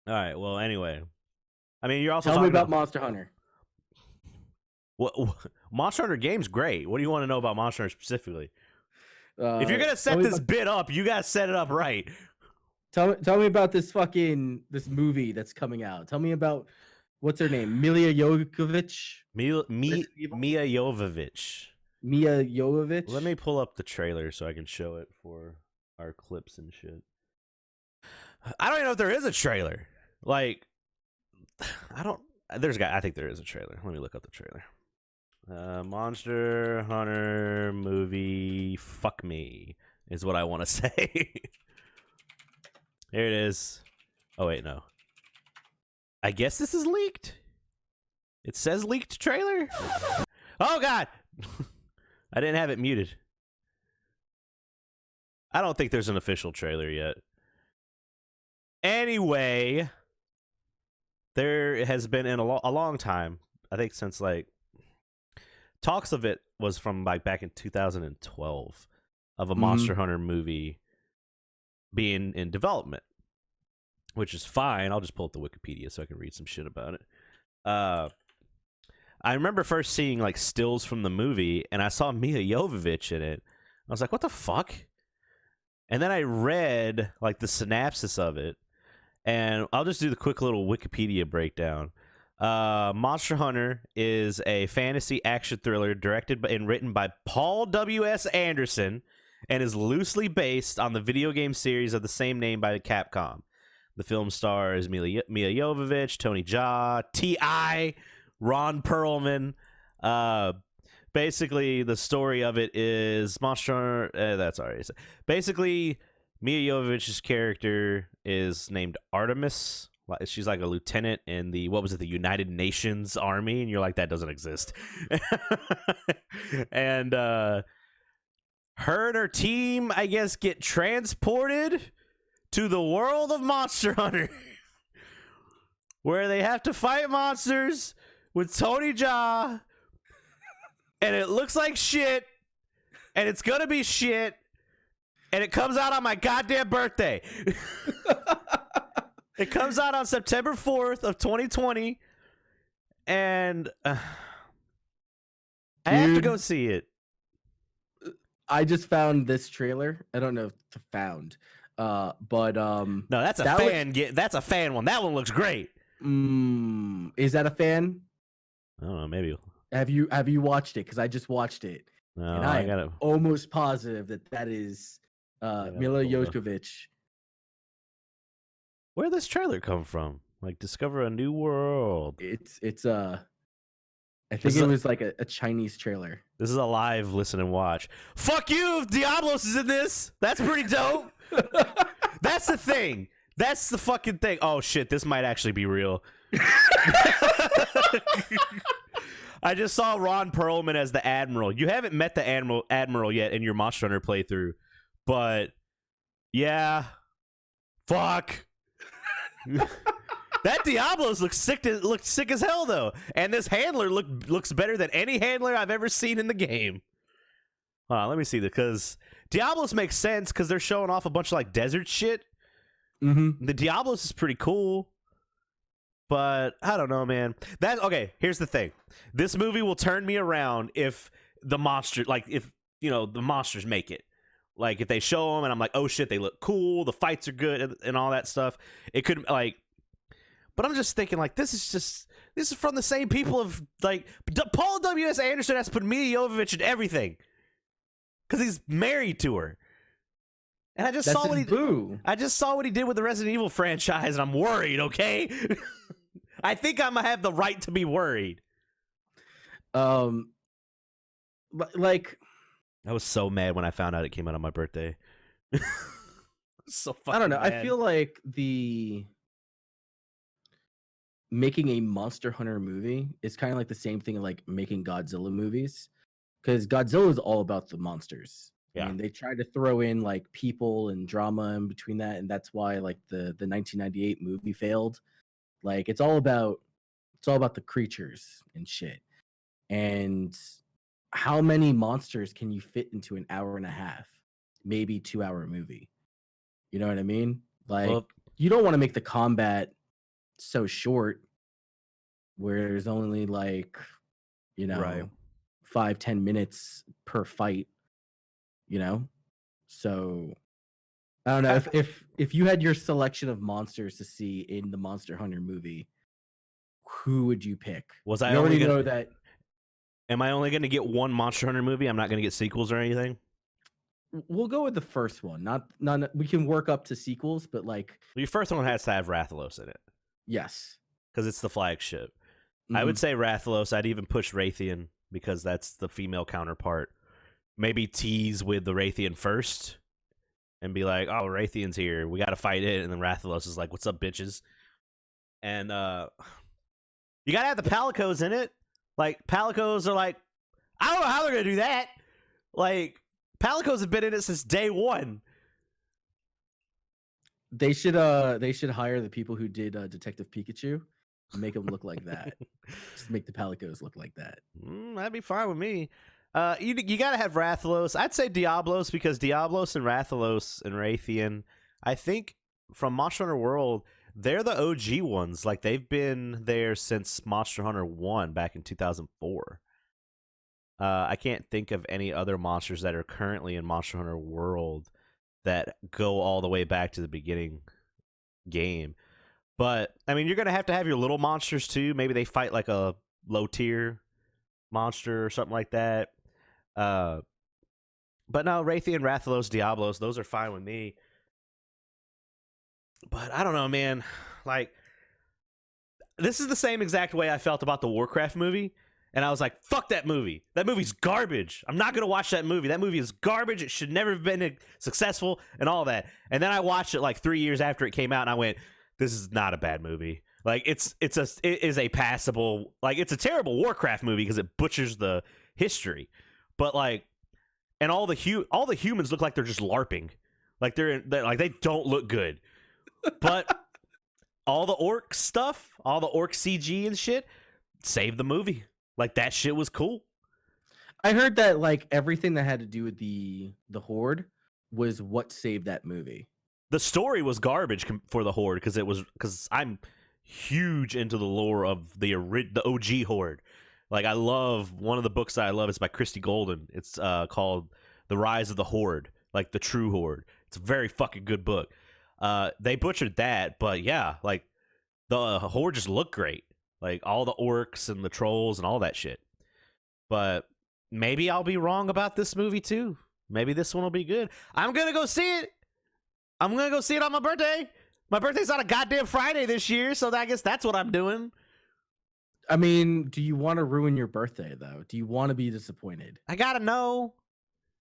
All right. Well, anyway, I mean, you're also Tell me talking about about Monster Hunter. Monster Hunter game's great. What do you want to know about Monster Hunter specifically? If you're Uh, gonna tell set me this about bit up, you gotta set it up right. tell me about this movie that's coming out. Tell me about what's her name? Mila Jovovich. Resident Evil. Mia Jovovich. Mia Let Jovovich. me pull up the trailer so I can show it for our clips and shit. I don't even know if there is a trailer. Like, I don't. I think there is a trailer. Let me look up the trailer. Monster Hunter movie. Fuck me is what I want to say. Here it is. Oh wait, no. I guess this is leaked. It says leaked trailer. Oh god. I didn't have it muted. I don't think there's an official trailer yet. Anyway, there has been in a long time, I think since like talks of it was from like back in 2012 of a Monster Hunter movie being in development, which is fine. I'll just pull up the Wikipedia so I can read some shit about it. I remember first seeing like stills from the movie, and I saw Mia Jovovich in it. I was like, "What the fuck?" And then I read like the synopsis of it, and I'll just do the quick little Wikipedia breakdown. Monster Hunter is a fantasy action thriller directed and written by Paul W.S. Anderson and is loosely based on the video game series of the same name by Capcom. The film stars Mia Jovovich, Tony Jaa, T.I., Ron Perlman. Basically, the story of it is Monster Hunter. That's already said. Basically, Mia Jovovich's character is named Artemis. She's like a lieutenant in the the United Nations Army, and you're like, that doesn't exist. And her and her team, I guess, get transported to the world of Monster Hunter, where they have to fight monsters with Tony Jaa, and it looks like shit, and it's gonna be shit, and it comes out on my goddamn birthday. It comes out on September 4th of 2020, and I have to go see it. I just found this trailer. I don't know if to found, but no, that's a fan. That's a fan one. That one looks great. Is that a fan? I don't know. Maybe. Have you watched it? Because I just watched it, No, and I'm almost positive that is Mila Jovovich. Where did this trailer come from? Like, discover a new world. It's I think it was like a Chinese trailer. This is a live listen and watch. Fuck you if Diablos is in this. That's pretty dope. That's the thing. That's the fucking thing. Oh shit, this might actually be real. I just saw Ron Perlman as the Admiral. You haven't met the Admiral yet in your Monster Hunter playthrough, but yeah, fuck. That Diablos looks sick as hell though, and this handler looks better than any handler I've ever seen in the game. Let me see this, because Diablos makes sense because they're showing off a bunch of like desert shit. The Diablos is pretty cool. But I don't know, man. Okay, here's the thing. This movie will turn me around if the monsters make it. Like, if they show them and I'm like, oh shit, they look cool, the fights are good and all that stuff. It could, like... But I'm just thinking, like, this is from the same people of, like... Paul W.S. Anderson has put Mia Jovovich in everything. Because he's married to her. And I just saw what he did with the Resident Evil franchise, and I'm worried, okay? I think I'm gonna have the right to be worried. But like, I was so mad when I found out it came out on my birthday. So fucking I don't know. mad. I feel like making a Monster Hunter movie is kind of like the same thing like making Godzilla movies, because Godzilla is all about the monsters. Yeah. I mean, they tried to throw in like people and drama in between that, and that's why like the 1998 movie failed. Like, it's all about the creatures and shit. And how many monsters can you fit into an hour and a half, maybe 2 hour movie? You know what I mean? Like, you don't want to make the combat so short, where there's only like, Right. 5-10 minutes per fight, you know? So I don't know I, if you had your selection of monsters to see in the Monster Hunter movie, who would you pick? was We I only already gonna? know that. Am I only gonna get one Monster Hunter movie? I'm not gonna get sequels or anything. We'll go with the first one. Not we can work up to sequels, but like Well, your first one has to have Rathalos in it yes. because it's the flagship. I Mhm. would say Rathalos. I'd even push Raytheon because that's the female counterpart. Maybe tease with the Raytheon first and be like, "Oh, Raytheon's here. We got to fight it." And then Rathalos is like, "What's up, bitches?" And you gotta have the Palicos in it. Like Palicos are like, I don't know how they're gonna do that. Like Palicos have been in it since day one. They should hire the people who did Detective Pikachu and make them look like that. Just make the Palicos look like that. That'd be fine with me. You gotta have Rathalos. I'd say Diablos because Diablos and Rathalos and Raytheon, I think from Monster Hunter World, they're the OG ones. Like they've been there since Monster Hunter 1 back in 2004. I can't think of any other monsters that are currently in Monster Hunter World that go all the way back to the beginning game. But I mean, you're gonna have to have your little monsters too. Maybe they fight like a low tier monster or something like that. Uh, but no, Raytheon, Rathalos, Diablos, those are fine with me. But I don't know, man. Like, this is the same exact way I felt about the Warcraft movie. And I was like, fuck that movie. That movie's garbage. I'm not going to watch that movie. That movie is garbage. It should never have been successful and all that. And then I watched it like 3 years after it came out and I went, this is not a bad movie. Like it is a passable, like it's a terrible Warcraft movie because it butchers the history. But like, and all the humans look like they're just LARPing. Like they're like they don't look good. But all the orc stuff, all the orc CG and shit saved the movie. Like that shit was cool. I heard that like everything that had to do with the Horde was what saved that movie. The story was garbage for the Horde because I'm huge into the lore of the OG Horde. Like I love one of the books that I love is by Christy Golden. It's called The Rise of the Horde, like the true Horde. It's a very fucking good book. They butchered that, but yeah, like the Horde just looked great. Like all the orcs and the trolls and all that shit. But maybe I'll be wrong about this movie too. Maybe this one will be good. I'm gonna go see it. I'm gonna go see it on my birthday. My birthday's on a goddamn Friday this year, so I guess that's what I'm doing. I mean, do you want to ruin your birthday though? Do you want to be disappointed? I gotta know.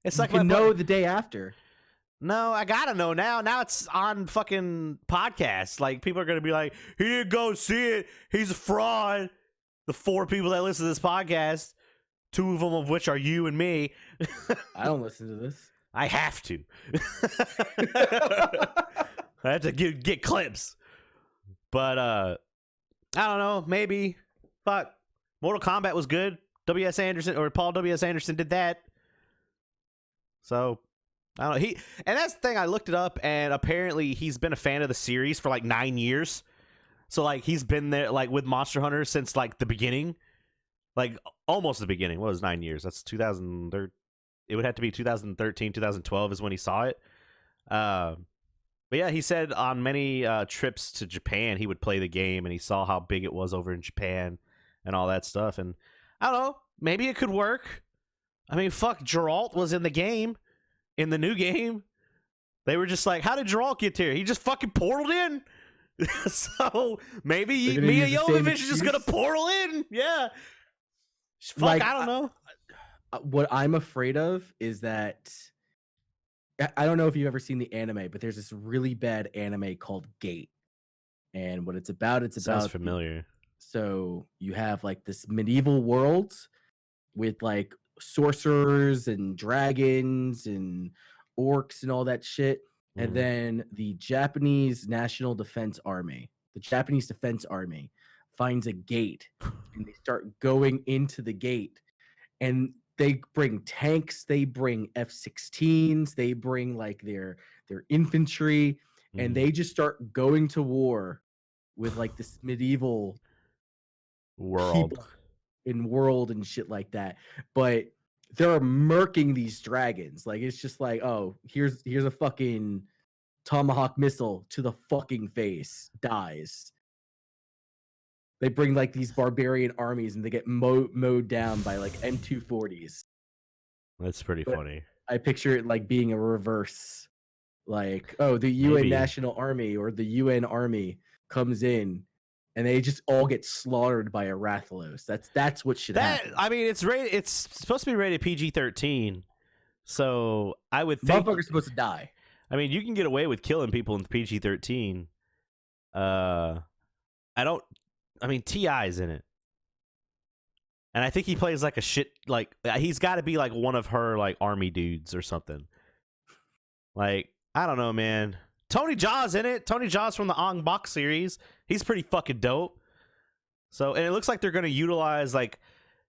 It's like you can know the day after. No, I gotta know now. Now it's on fucking podcasts. Like people are gonna be like, "He didn't go see it. He's a fraud." The 4 people that listen to this podcast, 2 of them of which are you and me. I don't listen to this. I have to. I have to get clips. But I don't know. Maybe. Fuck. Mortal Kombat was good. W.S. Anderson or Paul W.S. Anderson did that. So I don't know. And that's the thing. I looked it up, and apparently he's been a fan of the series for like 9 years. So like he's been there like with Monster Hunter since like the beginning, like almost the beginning. What was 9 years? That's 2013. It would have to be 2013, 2012 is when he saw it. But yeah, he said on many trips to Japan he would play the game, and he saw how big it was over in Japan and all that stuff. And I don't know, maybe it could work. I mean, fuck, Geralt was in the game. In the new game, they were just like, how did Geralt get here? He just fucking portaled in. So maybe Mia Jovovich is just gonna portal in. Yeah. Fuck, like, I don't know. What I'm afraid of is that I don't know if you've ever seen the anime, but there's this really bad anime called Gate. And what it's about, Sounds familiar. So you have like this medieval world with like sorcerers and dragons and orcs and all that shit. And then the Japanese National Defense Army, the Japanese Defense Army finds a gate and they start going into the gate, and they bring tanks, they bring F-16s, they bring like their infantry, and they just start going to war with like this medieval World. people in world and shit like that. But they're murking these dragons. Like it's just like, oh, here's a fucking tomahawk missile to the fucking face, dies. They bring like these barbarian armies and they get mowed down by like M240s. That's pretty But funny. I picture it like being a reverse. Like, oh, the UN Maybe. National Army or the UN Army comes in and they just all get slaughtered by a Rathalos. That's what should happen. I mean, it's rated. It's supposed to be rated PG-13, so I would think Motherfucker's supposed to die. I mean, you can get away with killing people in PG-13. I mean, T.I.'s in it, and I think he plays like a shit. Like he's got to be like one of her like army dudes or something. Like I don't know, man. Tony Jaa's in it. Tony Jaa's from the Ong Bak series. He's pretty fucking dope. So, and it looks like they're gonna utilize like,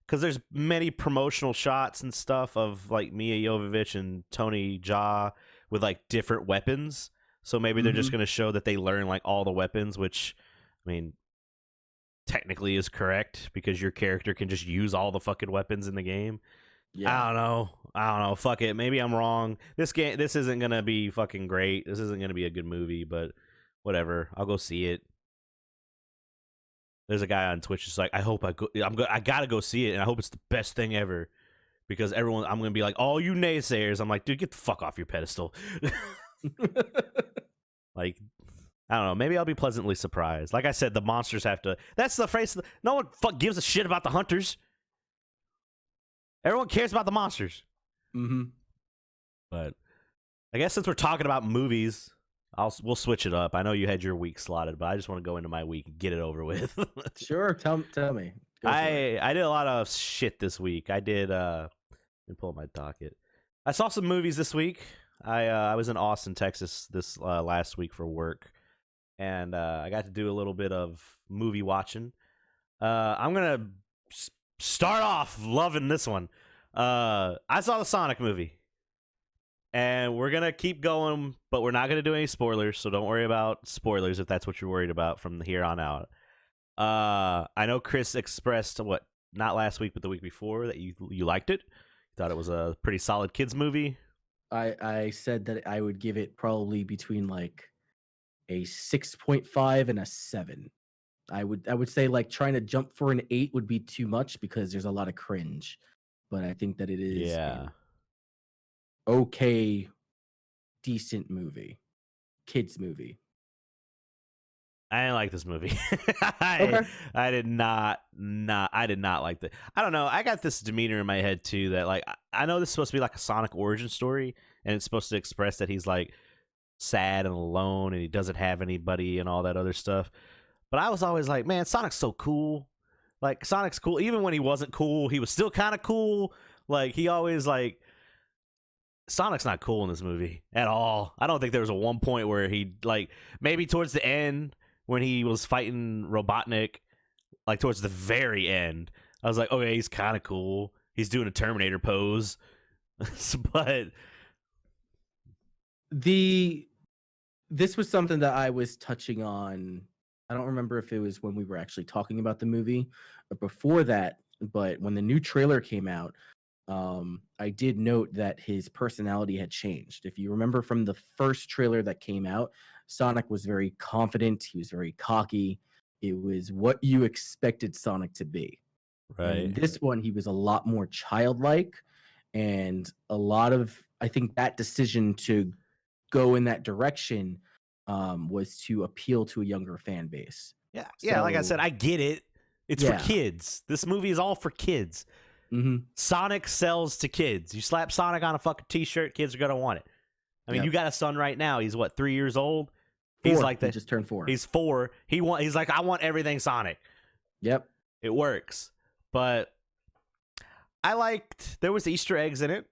because there's many promotional shots and stuff of like Mia Jovovich and Tony Jaa with like different weapons. So maybe they're just gonna show that they learn like all the weapons, which, I mean, technically is correct because your character can just use all the fucking weapons in the game. Yeah. I don't know. Fuck it. Maybe I'm wrong. This isn't gonna be fucking great. This isn't gonna be a good movie, but whatever. I'll go see it. There's a guy on Twitch that's like, I gotta go see it, and I hope it's the best thing ever. Because I'm gonna be like, all you naysayers. I'm like, dude, get the fuck off your pedestal. Like, I don't know. Maybe I'll be pleasantly surprised. Like I said, the monsters have to. That's the phrase. No one gives a shit about the hunters. Everyone cares about the monsters. But I guess since we're talking about movies, we'll switch it up. I know you had your week slotted, but I just want to go into my week and get it over with. Sure, tell me. I did a lot of shit this week. I did. Let me pull up my docket. I saw some movies this week. I was in Austin, Texas this last week for work, and I got to do a little bit of movie watching. I'm gonna start off loving this one. I saw the Sonic movie, and we're gonna keep going, but we're not gonna do any spoilers, so don't worry about spoilers if that's what you're worried about from here on out. I know Chris expressed not last week but the week before that you liked it. You thought it was a pretty solid kids movie. I said that I would give it probably between like a 6.5 and a 7. I would say like trying to jump for an 8 would be too much because there's a lot of cringe. But I think that it is an okay, decent movie. Kids movie. I didn't like this movie. Okay. I did not like that. I don't know. I got this demeanor in my head too that like I know this is supposed to be like a Sonic origin story, and it's supposed to express that he's like sad and alone and he doesn't have anybody and all that other stuff. But I was always like, man, Sonic's so cool. Like Sonic's cool. Even when he wasn't cool, he was still kind of cool. Like he always like Sonic's not cool in this movie at all. I don't think there was a one point where he like maybe towards the end when he was fighting Robotnik, like towards the very end, I was like, okay, he's kind of cool. He's doing a Terminator pose. But this was something that I was touching on. I don't remember if it was when we were actually talking about the movie or before that, but when the new trailer came out, I did note that his personality had changed. If you remember from the first trailer that came out, Sonic was very confident. He was very cocky. It was what you expected Sonic to be. right. And in this one, he was a lot more childlike, and a lot of, I think that decision to go in that direction was to appeal to a younger fan base. Yeah, yeah. Like I So- said, I get it. It's Yeah. for kids. This movie is all for kids. Mhm. Sonic sells to kids. You slap Sonic on a fucking t-shirt, kids are gonna want it. I mean, Yep. you got a son right now. He's what, 3 years old? 4. He's like He that. just turned 4. He's 4. He's like, I want everything Sonic. Yep. It works. But there was Easter eggs in it.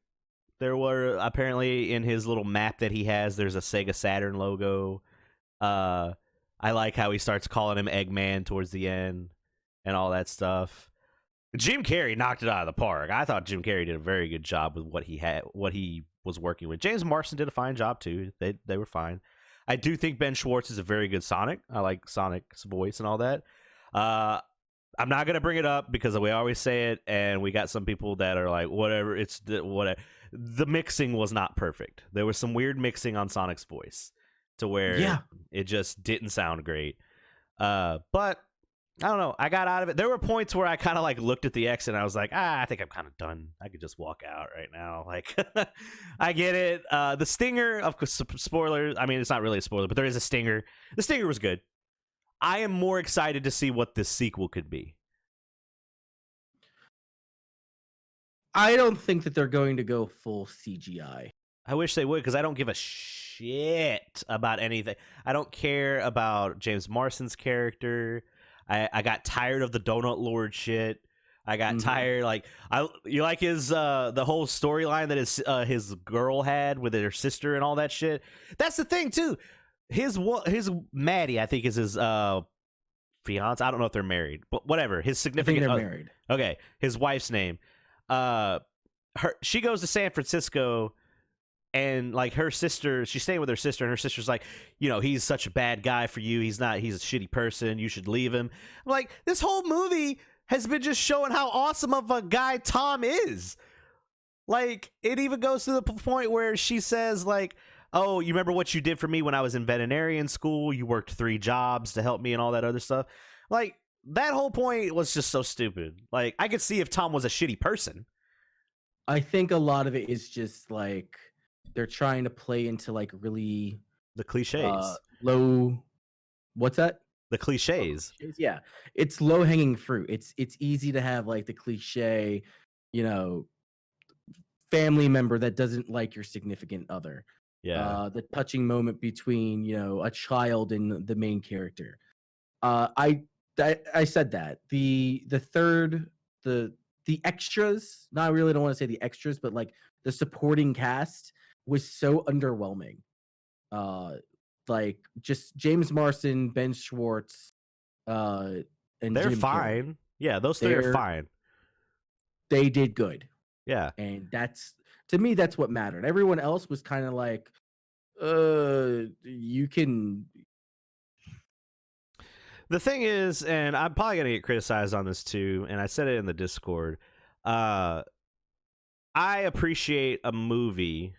There were apparently in his little map that he has, there's a Sega Saturn logo. I like how he starts calling him Eggman towards the end and all that stuff. Jim Carrey knocked it out of the park. I thought Jim Carrey did a very good job with what he was working with. James Marsden did a fine job too. They were fine. I do think Ben Schwartz is a very good Sonic. I like Sonic's voice and all that. I'm not gonna bring it up because we always say it, and we got some people that are like, whatever. It's whatever. The mixing was not perfect. There was some weird mixing on Sonic's voice to where it just didn't sound great. But I don't know. I got out of it. There were points where I kind of like looked at the X and I was like, I think I'm kind of done. I could just walk out right now. Like, I get it. The stinger, of course, spoilers. I mean, it's not really a spoiler, but there is a stinger. The stinger was good. I am more excited to see what this sequel could be. I don't think that they're going to go full CGI. I wish they would, because I don't give a shit about anything. I don't care about James Marsden's character. I got tired of the Donut Lord shit. I got tired. Like, you like his the whole storyline that his girl had with her sister and all that shit. That's the thing too. His Maddie, I think, is his fiance. I don't know if they're married, but whatever. His significant. I think they're married. Okay, his wife's name. She goes to San Francisco. And like her sister, she's staying with her sister, and her sister's like, he's such a bad guy for you. He's not. He's a shitty person. You should leave him. I'm like, this whole movie has been just showing how awesome of a guy Tom is. Like, it even goes to the point where she says, like, oh, you remember what you did for me when I was in veterinarian school? You worked 3 jobs to help me and all that other stuff. Like, that whole point was just so stupid. Like, I could see if Tom was a shitty person. I think a lot of it is just like, they're trying to play into like really the cliches. Low. What's that? The cliches. Yeah, it's low hanging fruit. It's easy to have like the cliche, family member that doesn't like your significant other. Yeah. The touching moment between a child and the main character. I said that the extras. No, I really don't want to say the extras, but like the supporting cast was so underwhelming. Like just James Marsden, Ben Schwartz, and they're Jim fine. Carrey. Yeah, those 3 are fine. They did good. Yeah. And to me, that's what mattered. Everyone else was kind of like, you can. The thing is, and I'm probably going to get criticized on this too, and I said it in the Discord, I appreciate a movie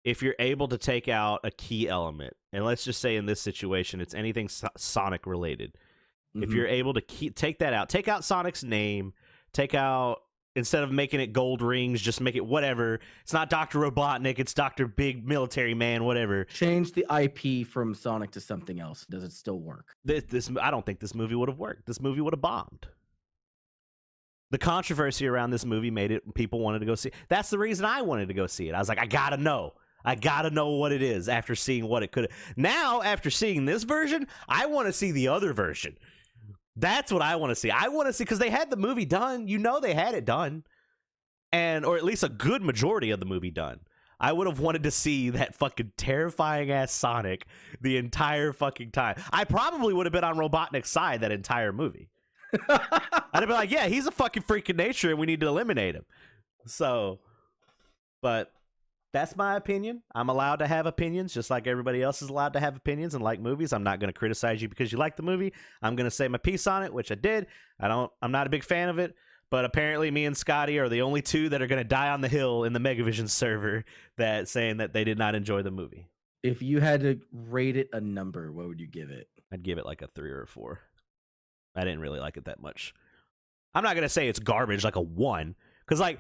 if you're able to take out a key element. And let's just say in this situation, it's anything Sonic related. Mm-hmm. If you're able to take that out, take out Sonic's name, take out, instead of making it gold rings, just make it whatever. It's not Dr. Robotnik, it's Dr. Big Military Man, whatever. Change the IP from Sonic to something else. Does it still work? I don't think this movie would have worked. This movie would have bombed. The controversy around this movie made it, people wanted to go see it. That's the reason I wanted to go see it. I was like, I gotta know what it is after seeing what it could have. Now, after seeing this version, I want to see the other version. That's what I want to see. I want to see, because they had the movie done. They had it done. Or at least a good majority of the movie done. I would have wanted to see that fucking terrifying ass Sonic the entire fucking time. I probably would have been on Robotnik's side that entire movie. I'd have been like, yeah, he's a fucking freak of nature and we need to eliminate him. So, but that's my opinion. I'm allowed to have opinions just like everybody else is allowed to have opinions and like movies. I'm not going to criticize you because you like the movie. I'm going to say my piece on it, which I did. I'm not a big fan of it, but apparently me and Scotty are the only 2 that are going to die on the hill in the Megavision server that saying that they did not enjoy the movie. If you had to rate it a number, what would you give it? I'd give it like a 3 or a 4. I didn't really like it that much. I'm not going to say it's garbage like a 1 because like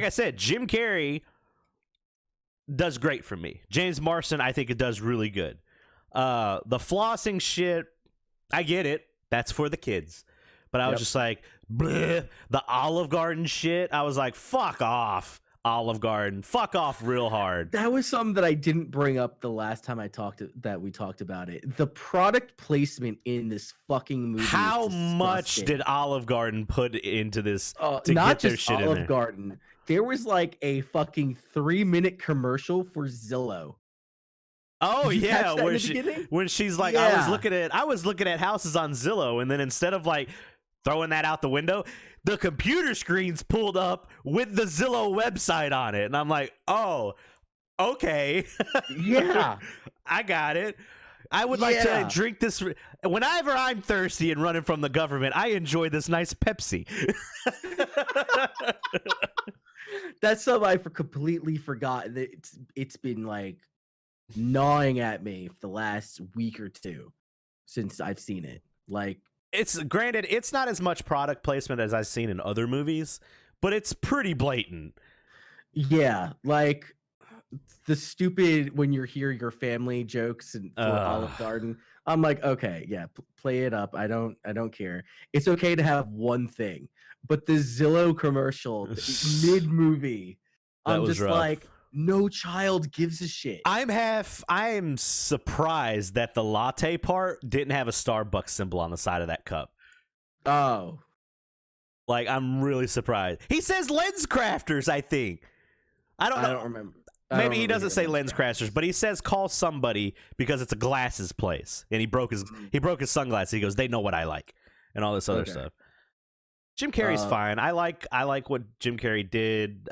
I said, Jim Carrey does great for me. James Marsden, I think it does really good. The flossing shit, I get it. That's for the kids. But I was just like, bleh. The Olive Garden shit, I was like, fuck off, Olive Garden. Fuck off real hard. That was something that I didn't bring up the last time we talked about it. The product placement in this fucking movie. How much did Olive Garden put into this to not get their just shit Olive in there? Garden. There was like a fucking 3-minute commercial for Zillow. Oh yeah, when she's like, I was looking at houses on Zillow, and then instead of like throwing that out the window, the computer screen's pulled up with the Zillow website on it, and I'm like, oh, okay, yeah, I got it. I would like to drink this. Whenever I'm thirsty and running from the government, I enjoy this nice Pepsi. That's something I completely forgot. It's been like gnawing at me for the last week or two since I've seen it. Like, it's granted, it's not as much product placement as I've seen in other movies, but it's pretty blatant. Yeah, like the stupid when you're here your family jokes and for Olive Garden. I'm like, okay, yeah, play it up. I don't care. It's okay to have one thing, but the Zillow commercial mid movie, I'm just rough. like, no child gives a shit. I am surprised that the latte part didn't have a Starbucks symbol on the side of that cup. Oh, like, I'm really surprised. He says Lens Crafters, I think. I don't know. I don't remember. Maybe he doesn't say Lens Crafters, but he says call somebody because it's a glasses place, and he broke his sunglasses. He goes, they know what I like, and all this other stuff. Jim Carrey's fine. I like what Jim Carrey did.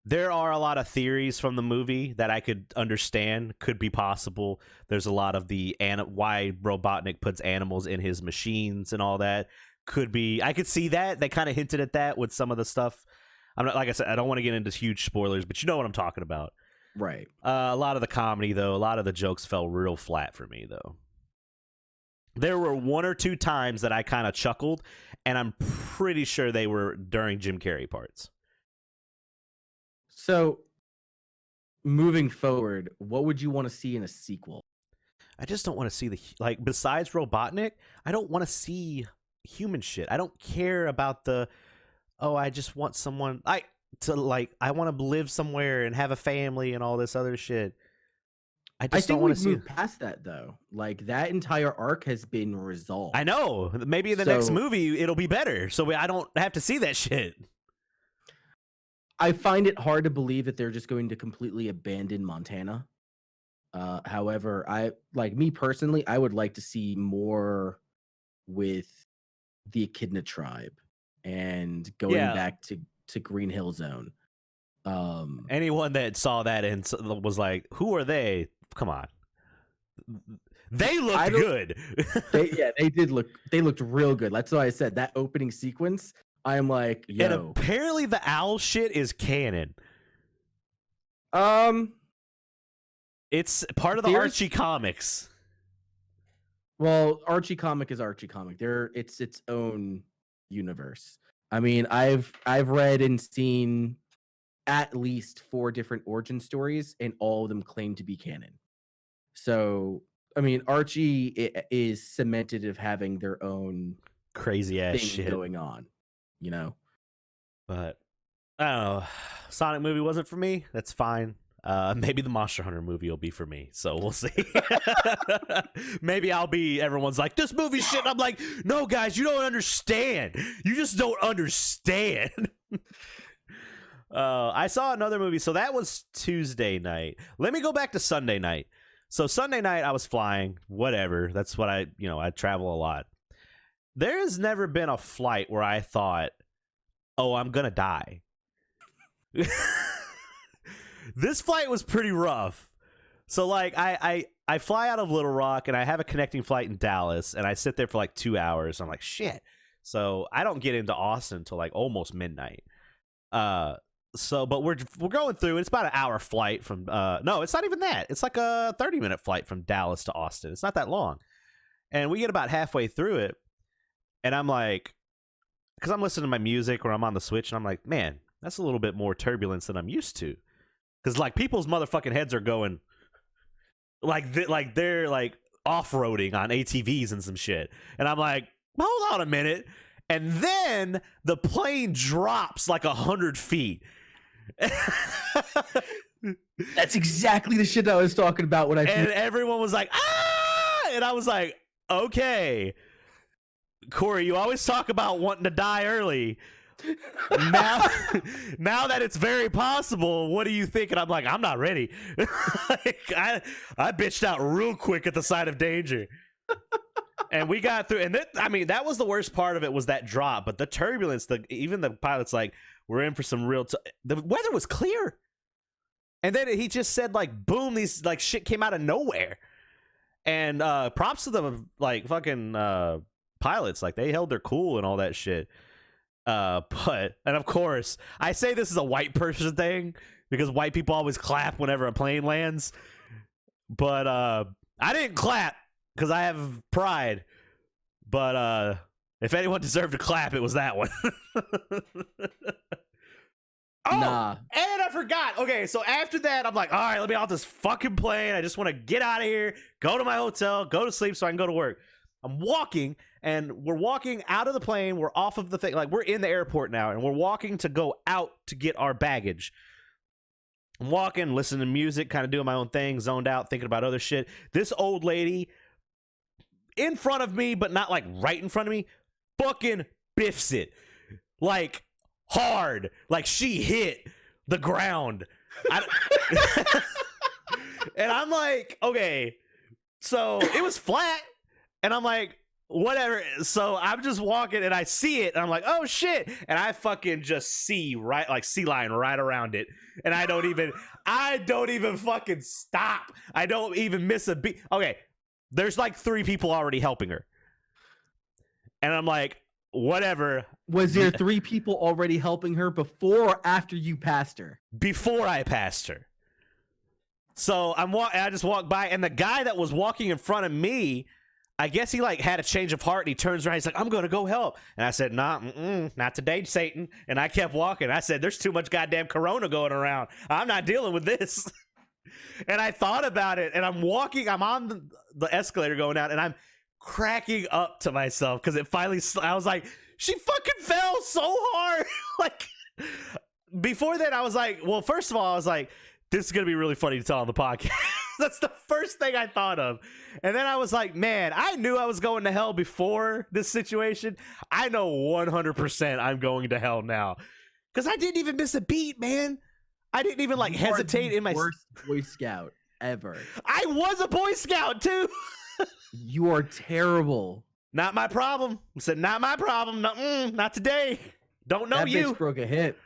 There are a lot of theories from the movie that I could understand could be possible. There's a lot of the why Robotnik puts animals in his machines and all that could be. I could see that. They kind of hinted at that with some of the stuff. I'm not, like I said, I don't want to get into huge spoilers, but you know what I'm talking about. Right. A lot of the comedy, though, a lot of the jokes fell real flat for me, though. There were one or two times that I kind of chuckled, and I'm pretty sure they were during Jim Carrey parts. So, moving forward, what would you want to see in a sequel? I just don't want to see besides Robotnik, I don't want to see human shit. I don't care about I just want someone I want to live somewhere and have a family and all this other shit. I think don't want to see past that though. Like, that entire arc has been resolved. I know. Maybe in the next movie it'll be better, so I don't have to see that shit. I find it hard to believe that they're just going to completely abandon Montana. However, me personally, I would like to see more with the Echidna tribe and going back to Green Hill Zone. Anyone that saw that and was like, who are they? Come on. They looked good. They looked real good. That's why I said that opening sequence. I'm like, yo. And apparently the owl shit is canon. It's part of the Archie comics. Well, Archie comic is Archie comic. It's its own universe. I mean, I've read and seen at least 4 different origin stories, and all of them claim to be canon. So, I mean, Archie is cemented of having their own crazy ass thing shit going on, you know. But I don't know. Sonic movie wasn't for me. That's fine. Maybe the Monster Hunter movie will be for me, so we'll see. Maybe I'll be, everyone's like, this movie shit. I'm like, no, guys, you don't understand. You just don't understand. I saw another movie. So that was Tuesday night. Let me go back to Sunday night. So Sunday night I was flying, whatever. That's what I travel a lot. There has never been a flight where I thought, oh, I'm going to die. This flight was pretty rough. So like I fly out of Little Rock and I have a connecting flight in Dallas and I sit there for like 2 hours. I'm like, shit. So I don't get into Austin until like almost midnight. But we're going through. It's about an hour flight from no, it's not even that. It's like a 30-minute flight from Dallas to Austin. It's not that long. And we get about halfway through it and I'm like, because I'm listening to my music or I'm on the Switch and I'm like, man, that's a little bit more turbulence than I'm used to. Because like people's motherfucking heads are going like they're like off-roading on ATVs and some shit. And I'm like, hold on a minute. And then the plane drops like 100 feet. That's exactly the shit that I was talking about when and everyone was like, ah! And I was like, okay. Corey, you always talk about wanting to die early. Now that it's very possible, what do you think? And I'm like, I'm not ready. I bitched out real quick at the sight of danger. And we got through, and that was the worst part of it, was that drop. But the turbulence, even the pilot's like, we're in for some real the weather was clear. And then he just said like, boom, these like shit came out of nowhere. And props to the like fucking pilots, like they held their cool and all that shit. But and of course, I say this is a white person thing because white people always clap whenever a plane lands. But I didn't clap because I have pride. But if anyone deserved to clap, it was that one. Oh, Nah. And I forgot. Okay, so after that, I'm like, all right, let me off this fucking plane. I just want to get out of here, go to my hotel, go to sleep so I can go to work. I'm walking, and we're walking out of the plane. We're off of the thing. Like, we're in the airport now, and we're walking to go out to get our baggage. I'm walking, listening to music, kind of doing my own thing, zoned out, thinking about other shit. This old lady in front of me, but not, like, right in front of me, fucking biffs it. Like, hard. Like, she hit the ground. And I'm like, okay. So, it was flat. And I'm like, whatever. So I'm just walking and I see it. And I'm like, oh shit. And I fucking just see right, like sea lion right around it. And I don't even fucking stop. I don't even miss a beat. Okay. There's like 3 people already helping her. And I'm like, whatever. Was there 3 people already helping her before or after you passed her? Before I passed her. So I just walked by, and the guy that was walking in front of me, I guess he like had a change of heart, and he turns around. He's like, "I'm gonna go help," and I said, "Nah, not today, Satan." And I kept walking. I said, "There's too much goddamn corona going around. I'm not dealing with this." And I thought about it, and I'm walking. I'm on the escalator going out, and I'm cracking up to myself because it finally. I was like, "She fucking fell so hard." Like before that, I was like, "Well, first of all, I was like, this is gonna be really funny to tell on the podcast." That's the first thing I thought of. And then I was like, man, I knew I was going to hell before this situation. I know 100% I'm going to hell now. Because I didn't even miss a beat, man. I didn't even like hesitate in my... Worst Boy Scout ever. I was a Boy Scout too. You are terrible. Not my problem. I said, not my problem. Not today. Don't know that you. Bitch broke a hip.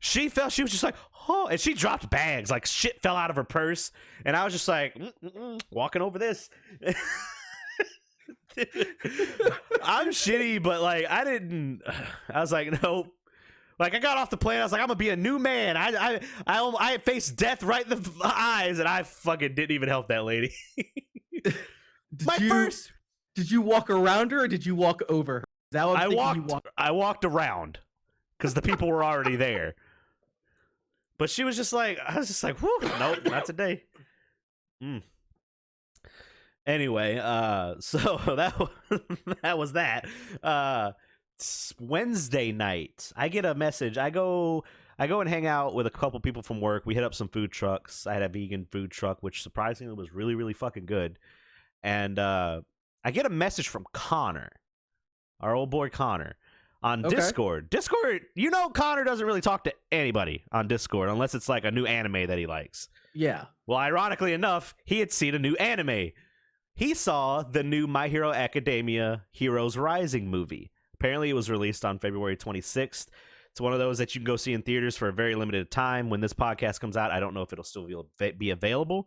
She fell. She was just like, oh, and she dropped bags. Like shit fell out of her purse, and I was just like, walking over this. I'm shitty, but like I didn't. I was like, nope. Like I got off the plane. I was like, I'm gonna be a new man. I faced death right in the eyes, and I fucking didn't even help that lady. Did you walk around her or did you walk over her? That I walked around because the people were already there. But she was just like, I was just like, whew, nope, not today. Anyway, so that was that. Wednesday night, I get a message. I go and hang out with a couple people from work. We hit up some food trucks. I had a vegan food truck, which surprisingly was really, really fucking good. And I get a message from Connor, our old boy Connor. On Discord. Discord, you know Connor doesn't really talk to anybody on Discord unless it's like a new anime that he likes. Yeah. Well, ironically enough, he had seen a new anime. He saw the new My Hero Academia Heroes Rising movie. Apparently it was released on February 26th. It's one of those that you can go see in theaters for a very limited time. When this podcast comes out, I don't know if it'll still be available.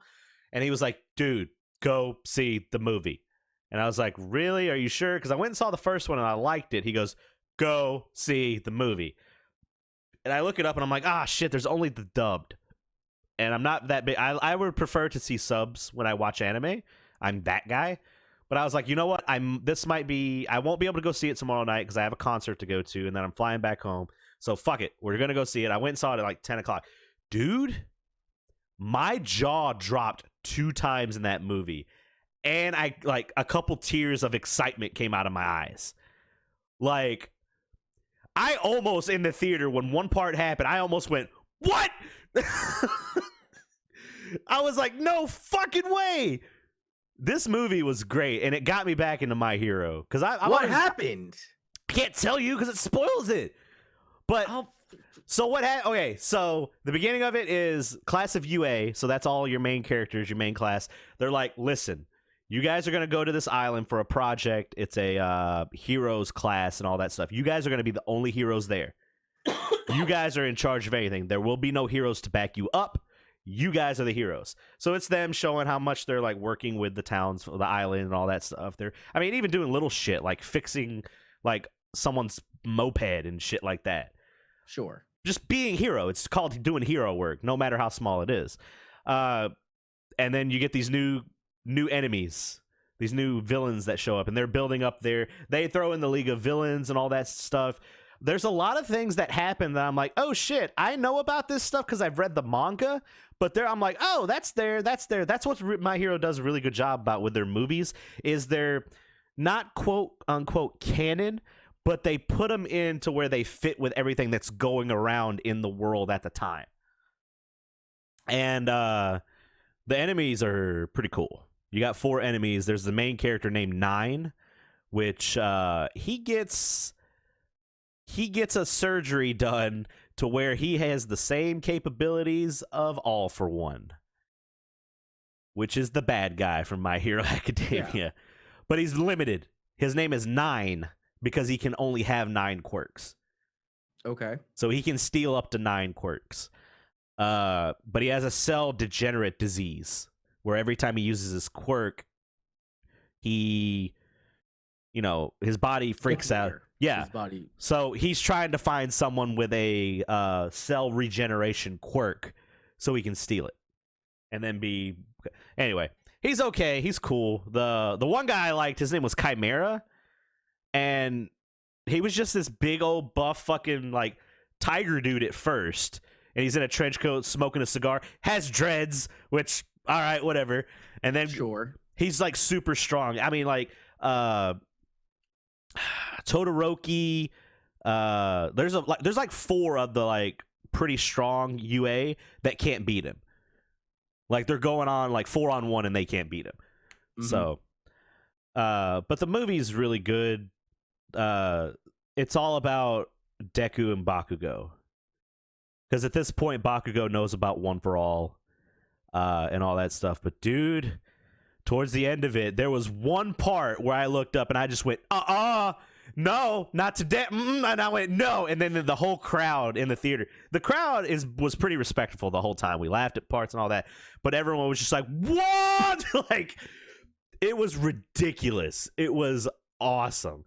And he was like, dude, go see the movie. And I was like, really? Are you sure? Because I went and saw the first one and I liked it. He goes, go see the movie. And I look it up and I'm like, shit, there's only the dubbed. And I'm not that big. I would prefer to see subs when I watch anime. I'm that guy. But I was like, you know what? I won't be able to go see it tomorrow night because I have a concert to go to and then I'm flying back home. So fuck it. We're going to go see it. I went and saw it at like 10 o'clock. Dude, my jaw dropped 2 times in that movie. And I like a couple tears of excitement came out of my eyes. Like, I almost in the theater when one part happened, I almost went, what? I was like, no fucking way. This movie was great, and it got me back into My Hero. Because what happened? I can't tell you because it spoils it. But so what happened? Okay, so the beginning of it is class of UA. So that's all your main characters, your main class. They're like, listen, you guys are going to go to this island for a project. It's a heroes class and all that stuff. You guys are going to be the only heroes there. You guys are in charge of anything. There will be no heroes to back you up. You guys are the heroes. So it's them showing how much they're like working with the towns, the island, and all that stuff. I mean, even doing little shit like fixing like someone's moped and shit like that. Sure. Just being hero. It's called doing hero work, no matter how small it is. And then you get these new enemies, these new villains that show up, and they're building up they throw in the League of Villains and all that stuff. There's a lot of things that happen that I'm like, oh shit, I know about this stuff because I've read the manga, but I'm like, oh, that's there. That's what My Hero does a really good job about with their movies, is they're not quote unquote canon, but they put them into where they fit with everything that's going around in the world at the time. And the enemies are pretty cool. You got 4 enemies. There's the main character named Nine, which he gets a surgery done to where he has the same capabilities of All for One, which is the bad guy from My Hero Academia. Yeah. But he's limited. His name is Nine because he can only have 9 quirks. Okay. So he can steal up to 9 quirks. But he has a cell degenerate disease where every time he uses his quirk, his body freaks out. Yeah. His body. So he's trying to find someone with a cell regeneration quirk so he can steal it. And then anyway, he's okay. He's cool. The one guy I liked, his name was Chimera, and he was just this big old buff fucking like tiger dude at first. And he's in a trench coat, smoking a cigar, has dreads, which, all right, whatever. And then sure, he's like super strong. I mean, like Todoroki. There's like 4 of the like pretty strong UA that can't beat him. Like they're going on like 4-on-1 and they can't beat him. Mm-hmm. So, but the movie's really good. It's all about Deku and Bakugo. Because at this point, Bakugo knows about One for All and all that stuff. But, dude, towards the end of it, there was one part where I looked up and I just went, no, not today. And I went, no. And then the whole crowd in the theater, the crowd was pretty respectful the whole time. We laughed at parts and all that. But everyone was just like, what? Like, it was ridiculous. It was awesome.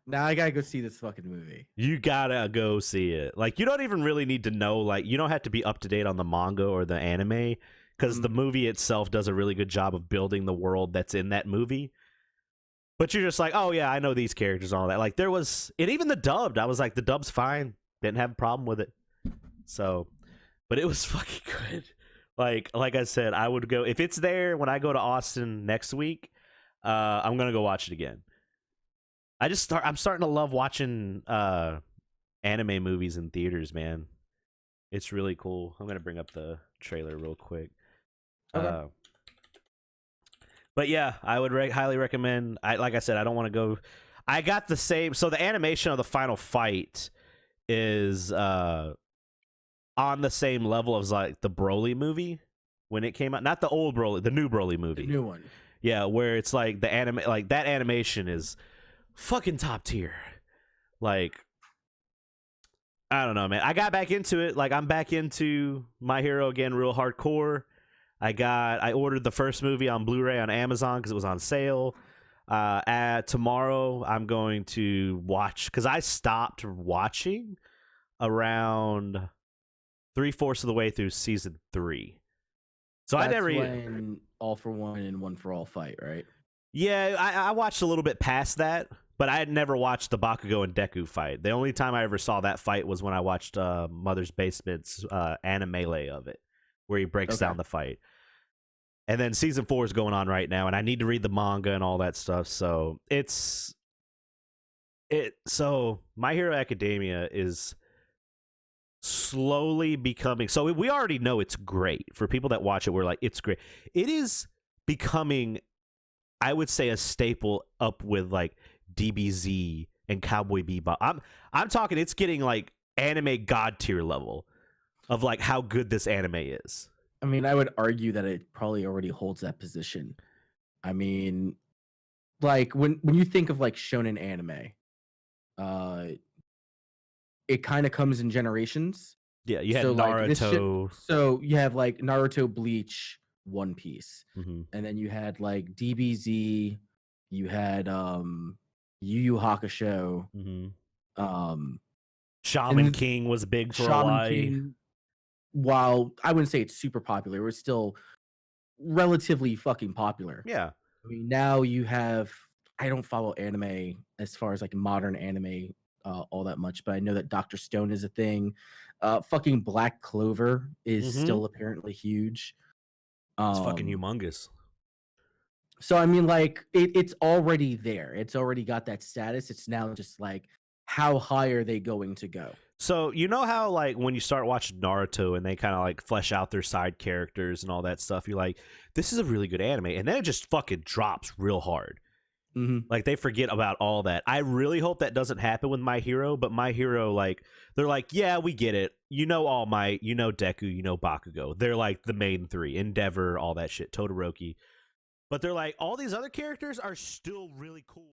Now I gotta go see this fucking movie. You gotta go see it. Like, you don't even really need to know, like, you don't have to be up to date on the manga or the anime, because the movie itself does a really good job of building the world that's in that movie. But you're just like, oh yeah, I know these characters and all that. Like, and even the dubbed, I was like, the dub's fine. Didn't have a problem with it. So, but it was fucking good. Like I said, I would go, if it's there when I go to Austin next week, I'm gonna go watch it again. I'm starting to love watching anime movies in theaters, man. It's really cool. I'm gonna bring up the trailer real quick. Okay. But yeah, I would highly recommend. Like I said, I don't want to go. I got the same. So the animation of the final fight is on the same level as like the Broly movie when it came out. Not the old Broly, the new Broly movie. The new one. Yeah, where it's like like that animation is fucking top tier. Like, I don't know, man. I got back into it. Like, I'm back into My Hero again, real hardcore. I ordered the first movie on Blu-ray on Amazon because it was on sale. Tomorrow I'm going to watch, because I stopped watching around 3/4 of the way through season 3. So that's I never when All for One and One for All fight, right? Yeah, I watched a little bit past that, but I had never watched the Bakugo and Deku fight. The only time I ever saw that fight was when I watched Mother's Basement's anime of it, where he breaks down the fight. And then season 4 is going on right now, and I need to read the manga and all that stuff. So so My Hero Academia is slowly becoming, so we already know it's great. For people that watch it, we're like, it's great. It is becoming, I would say, a staple up with like DBZ and Cowboy Bebop. I'm talking, it's getting like anime god tier level of like how good this anime is. I mean, I would argue that it probably already holds that position. I mean, like when you think of like shonen anime, it kind of comes in generations. Yeah, you had So like this shit. Naruto. So you have like Naruto, Bleach, One Piece, Mm-hmm. and then you had like DBZ. You had Yu Yu Hakusho. Mm-hmm. Um, Shaman and King was big for a Shaman while. King. While I wouldn't say it's super popular, it was still relatively fucking popular. Yeah. I mean, now you have. I don't follow anime as far as like modern anime all that much, but I know that Doctor Stone is a thing. Fucking Black Clover is Mm-hmm. still apparently huge. It's fucking Um, humongous. so I mean, like it's already there. It's already got that status. It's now just like how high are they going to go? So you know how like when you start watching Naruto and they kind of like flesh out their side characters and all that stuff, you're like, this is a really good anime, and then it just fucking drops real hard. Mm-hmm. Like they forget about all that. I really hope that doesn't happen with My Hero, but My Hero, like they're like, yeah, we get it. You know All Might, you know Deku, you know Bakugo. They're like the main three. Endeavor, all that shit, Todoroki. But they're like, all these other characters are still really cool.